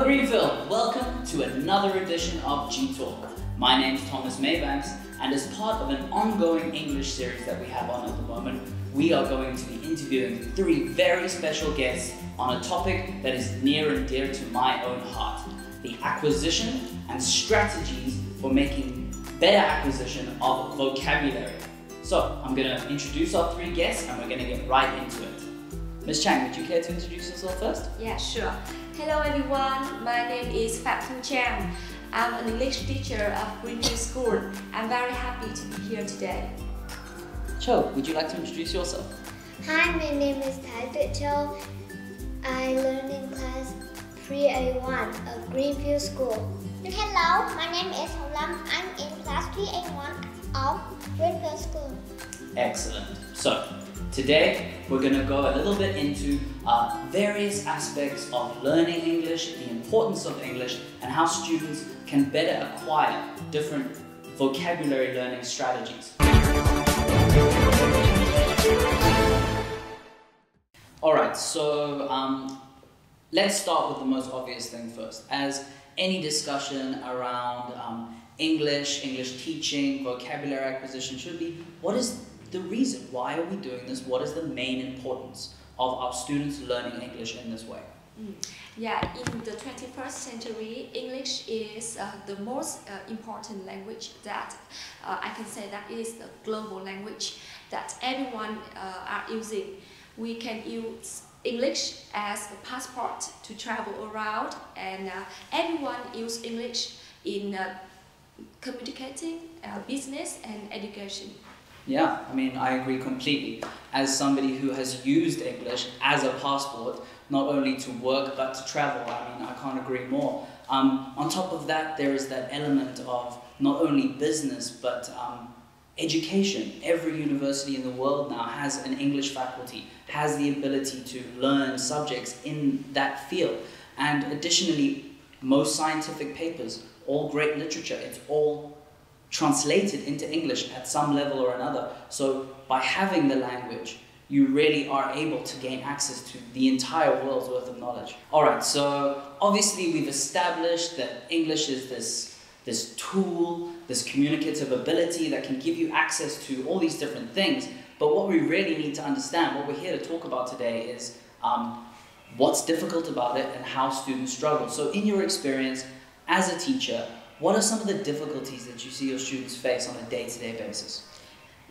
Greenville, welcome to another edition of G-Talk. My name is Thomas Maybanks, and as part of an ongoing English series that we have on at the moment, we are going to be interviewing three very special guests on a topic that is near and dear to my own heart: the acquisition and strategies for making better acquisition of vocabulary. So, I'm going to introduce our three guests and we're going to get right into it. Ms. Chang, would you care to introduce yourself first? Yeah, sure. Hello everyone, my name is Phạm Thu Trang. I'm an English teacher at Greenville School. I'm very happy to be here today. Cho, would you like to introduce yourself? Hi, my name is Thái Tuệ Châu. I learn in class 3A1 of Greenville School. Hello, my name is Hồng Lâm. I'm in class 3A1 of Greenville School. Excellent. So, today we're going to go a little bit into various aspects of learning English, the importance of English, and how students can better acquire different vocabulary learning strategies. Alright, so let's start with the most obvious thing first. As any discussion around English teaching, vocabulary acquisition should be, what is the reason? Why are we doing this? What is the main importance of our students learning English in this way? Yeah, in the 21st century, English is the most important language that I can say that it is the global language that everyone are using. We can use English as a passport to travel around, and everyone uses English in communicating, business and education. Yeah, I mean, I agree completely. As somebody who has used English as a passport, not only to work but to travel, I mean, I can't agree more. On top of that, there is that element of not only business but education. Every university in the world now has an English faculty, has the ability to learn subjects in that field. And additionally, most scientific papers, all great literature, it's all translated into English at some level or another. So by having the language, you really are able to gain access to the entire world's worth of knowledge. Alright, so obviously we've established that English is this tool, this communicative ability that can give you access to all these different things. But what we really need to understand, what we're here to talk about today, is what's difficult about it and how students struggle. So in your experience as a teacher, what are some of the difficulties that you see your students face on a day-to-day basis?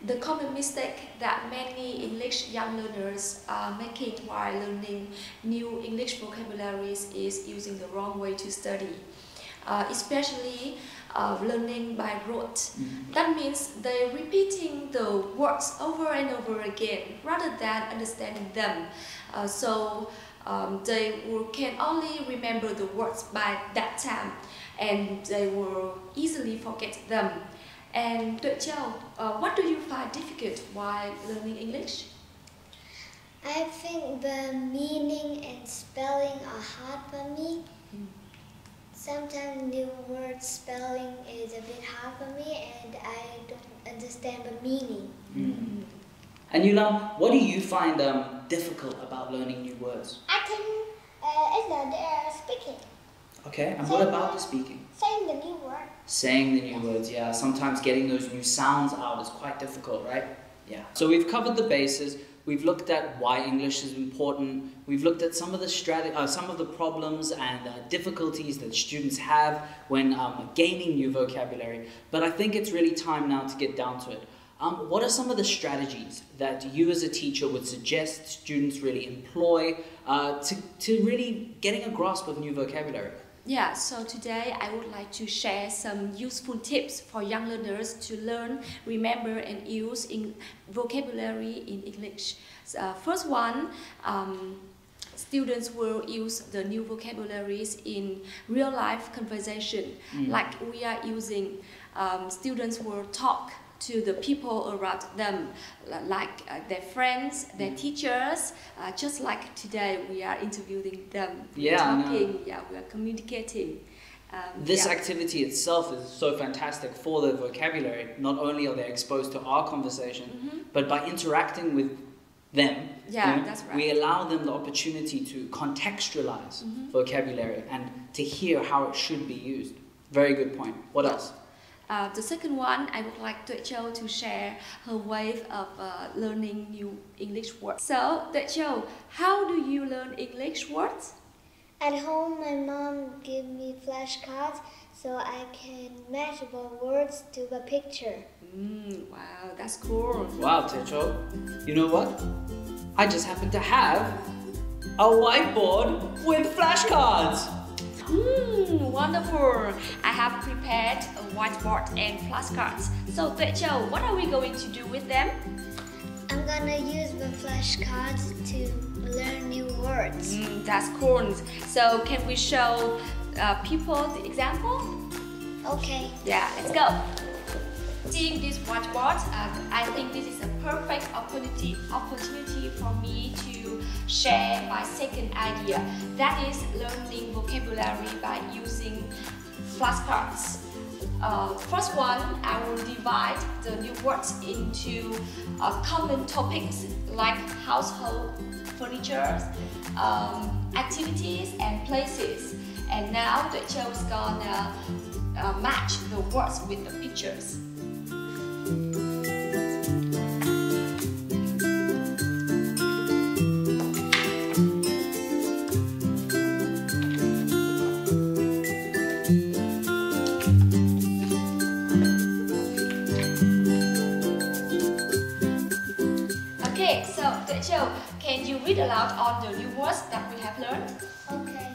The common mistake that many English young learners are making while learning new English vocabularies is using the wrong way to study, especially learning by rote. That means they're repeating the words over and over again rather than understanding them. So they can only remember the words by that time, and they will easily forget them. And Tuệ Châu, what do you find difficult while learning English? I think the meaning and spelling are hard for me. Sometimes new word spelling is a bit hard for me and I don't understand the meaning. And Yulam, what do you find difficult about learning new words? I think it's the speaking. Okay, and what about the speaking? Saying the new word. Saying the new words, yeah. Sometimes getting those new sounds out is quite difficult, right? Yeah. So we've covered the bases. We've looked at why English is important. We've looked at some of the problems and difficulties that students have when gaining new vocabulary. But I think it's really time now to get down to it. What are some of the strategies that you as a teacher would suggest students really employ to really getting a grasp of new vocabulary? Yeah, so today I would like to share some useful tips for young learners to learn, remember and use vocabulary in English. First one, students will use the new vocabularies in real-life conversation. Like we are using, students will talk to the people around them, like their friends, their teachers, just like today we are interviewing them, talking, we are communicating. This activity itself is so fantastic for the vocabulary. Not only are they exposed to our conversation, but by interacting with them. Yeah, that's right. We allow them the opportunity to contextualize vocabulary and to hear how it should be used. Very good point. What else? The second one, I would like Tuệ Châu to share her way of learning new English words. So, Tuệ Châu, how do you learn English words? At home, my mom gave me flashcards so I can match the words to the picture. Wow, that's cool. Wow, Techo. You know what? I just happen to have a whiteboard with flashcards. Wonderful. I have prepared a whiteboard and flashcards. So, Tuệ Châu, what are we going to do with them? I'm gonna use the flashcards to learn new words. That's cool. So, can we show people the example? Okay. Yeah, let's go. Seeing this whiteboard, I think this is a perfect opportunity for me to share my second idea. That is learning vocabulary by using flashcards. First one, I will divide the new words into common topics like household furniture, activities and places. And now Tuệ Châu is gonna match the words with the pictures. Okay, so Tuệ Châu, can you read aloud all the new words that we have learned? Okay.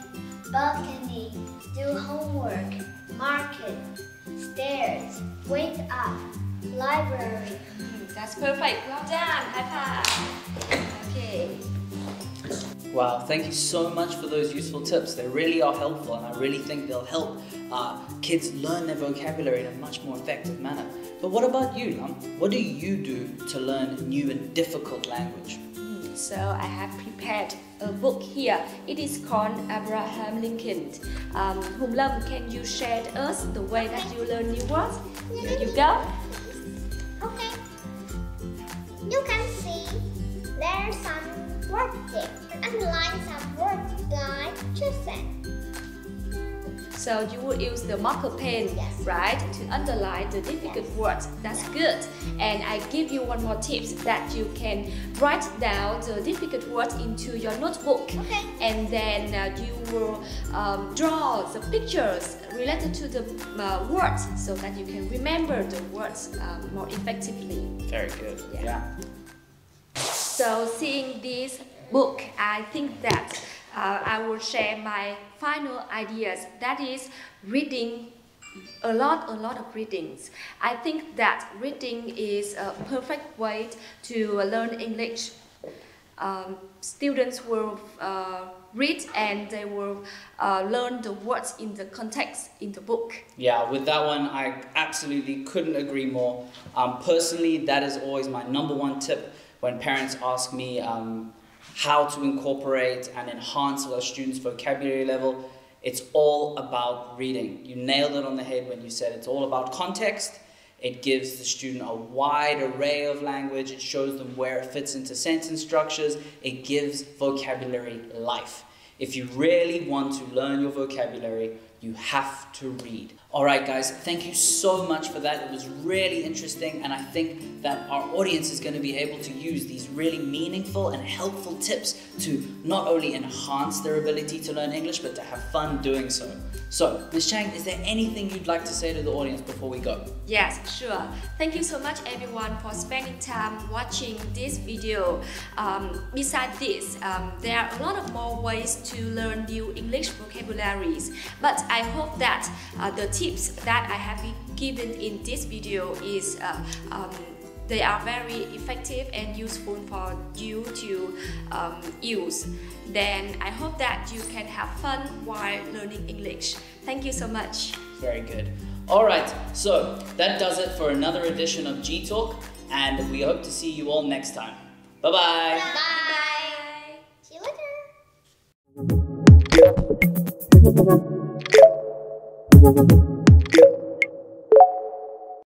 Balcony, do homework, market, stairs, wake up, library. That's perfect. Well done. High five. Okay. Wow, thank you so much for those useful tips. They really are helpful, and I really think they'll help kids learn their vocabulary in a much more effective manner. But what about you, Lam? What do you do to learn a new and difficult language? So I have prepared a book here. It is called Abraham Lincoln. Hùng Lâm, can you share with us the way that you learn new words? Here you go. Okay. You can see there's some words there. Underline some words like chosen. So you will use the marker pen, Yes. right, to underline the difficult words. That's good. And I give you one more tip that you can write down the difficult words into your notebook. Okay. And then you will draw the pictures related to the words so that you can remember the words more effectively. Very good. Yeah. So seeing this book, I think that I will share my final ideas. That is reading a lot of readings. I think that reading is a perfect way to learn English. Students will read and they will learn the words in the context in the book. Yeah, with that one, I absolutely couldn't agree more. Personally, that is always my number one tip when parents ask me how to incorporate and enhance our students' vocabulary level. It's all about reading. You nailed it on the head when you said it's all about context. It gives the student a wide array of language. It shows them where it fits into sentence structures. It gives vocabulary life. If you really want to learn your vocabulary, you have to read. All right, guys, thank you so much for that. It was really interesting, and I think that our audience is going to be able to use these really meaningful and helpful tips to not only enhance their ability to learn English, but to have fun doing so. So, Ms. Chang, is there anything you'd like to say to the audience before we go? Yes, sure. Thank you so much everyone for spending time watching this video. Besides this, there are a lot of more ways to learn new English vocabularies. But I hope that the tips that I have given in this video is they are very effective and useful for you to use. Then I hope that you can have fun while learning English. Thank you so much. Very good. All right, so that does it for another edition of G Talk, and we hope to see you all next time. Bye-bye. Bye. See you later.